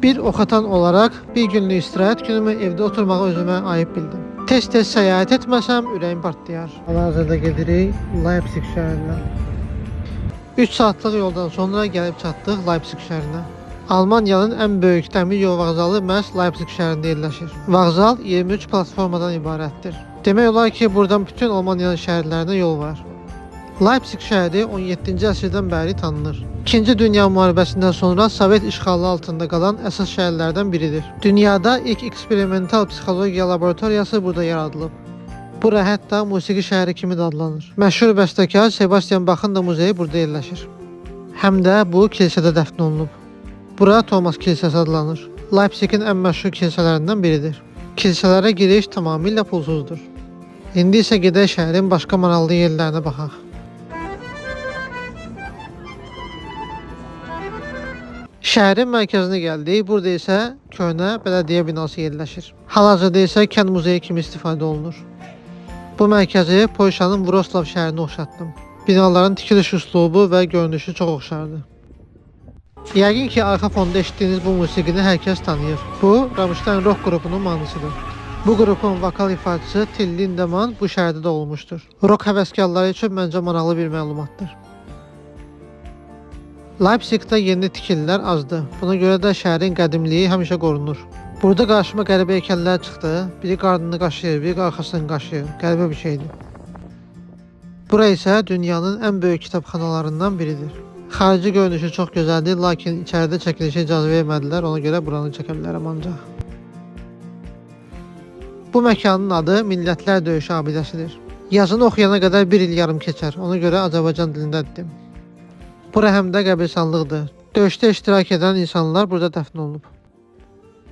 Bir oxatan olarak bir günlük istirahət günümü evde oturmağı özümə ayıb bildim. Tez-tez səyahət etməsəm ürəyim partlayar. Hal-hazırda gedirik Leipzig şəhərinə. 3 saatlıq yoldan sonra gəlib çatdıq Leipzig şəhərinə. Almaniyanın ən böyük dəmir yol vağzalı məhz Leipzig şəhərində yerləşir. Vağzal 23 platformadan ibarətdir. Demək olar ki, buradan bütün Almaniyanın şəhərlərinə yol var. Leipzig şəhəri 17-ci əsrdən bəri tanınır. 2-ci Dünya müharibəsindən sonra Sovet işğalı altında qalan əsas şəhərlərdən biridir. Dünyada ilk eksperimental psixologiya laboratoriyası burada yaradılıb. Bura hətta musiqi şəhəri kimi də adlanır. Məşhur bəstəkar Sebastian Bach'ın da muzeyi burada yerləşir. Həm də bu kilsədə dəfn olunub. Bura Thomas kilsəsi adlanır. Leipzigin ən məşhur kilsələrindən biridir. Kilsələrə giriş tamamilə pulsuzdur. İndi isə gedək şəhərin başqa maraqlı yerlərinə baxaq. Şəhərin mərkəzinə gəldik. Burada isə köhnə bələdiyyə binası yerləşir. Hal-hazırda isə kənd muzeyi kimi istifadə olunur. Bu mərkəzi Polşanın Wrocław şəhərinə oxşatdım. Binaların tikiliş üslubu və görünüşü çox oxşardı. Yəqin ki, arxa fonda eşitdiyiniz bu musiqini hər kəs tanıyır. Bu, Rammstein rock qrupunun mahnısıdır. Bu qrupun vokal ifaçısı Till Lindemann bu şəhərdə doğulmuşdur. Rock həvəskarları üçün məncə maraqlı bir məlumatdır. Leipzigdə yeni tikililər azdır. Buna görə də şəhərin qədimliyi həmişə qorunur. Burada qarşıma qəribə heykəllər çıxdı. Biri qarnını qaşıyır, biri arxasını qaşıyır. Qəribə bir şeydir. Bura isə dünyanın ən böyük kitabxanalarından biridir. Xarici görünüşü çox gözəldir, lakin içəridə çəkilişə icazə vermədilər, ona görə buranı çəkə bilərəm ancaq. Bu məkanın adı Millətlər Döyüşü abidəsidir. Yazını oxuyana qədər 1 il yarım keçər, ona görə Azərbaycan dilində etdim. Bura həm də qəbirstanlıqdır. Döyüşdə iştirak edən insanlar burada dəfn olunub.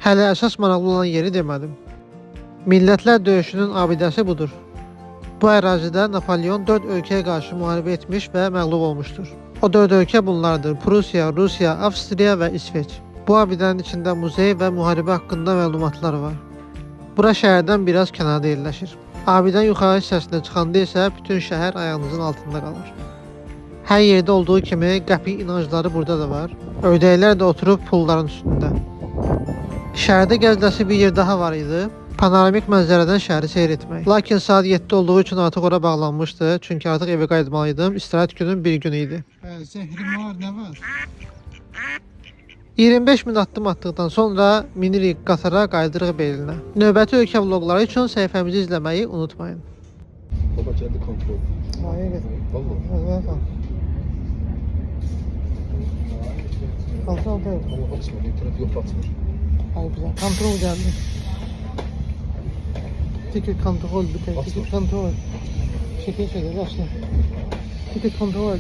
Hələ əsas maraqlı olan yeri demədim. Millətlər Döyüşünün abidəsi budur. Bu ərazidə Napolyon 4 ölkəyə qarşı müharibə etmiş və məğlub olmuşdur. O 4 ölkə bunlardır: Prusiya, Rusiya, Avstriya və İsveç. Bu abidənin içində muzey və müharibə haqqında məlumatlar var. Bura şəhərdən biraz kənarda yerləşir. Abidən yuxarı hissəsinə çıxanda isə bütün şəhər ayağınızın altında qalır. Hər yerdə olduğu kimi qəpik inancları burada da var. Ördəklər də oturub pulların üstündə. Şəhərdə gəziləsi bir yer daha var idi. Panoramik mənzərədən şəhəri seyr etmək. Lakin saat 7 olduğu üçün artıq ora bağlanmışdı. Çünki artıq evə qayıtmalıydım. İstirahət günün bir günü idi. Zəhrim var, nə var? 25 min addım atdıqdan sonra minirik qatara qayıdırıq Berlinə. Növbəti ölkə vloqları üçün səhifəmizi izləməyi unutmayın. Baba geldi kontrol. Hayır. Vallahi. Kontrol değil. Ama açma, internet yok atmır. Hayır güzel. Kontrol geldi. Ticket kontrol bir tek. Ticket kontrol. Şekil başla. Ticket kontrol.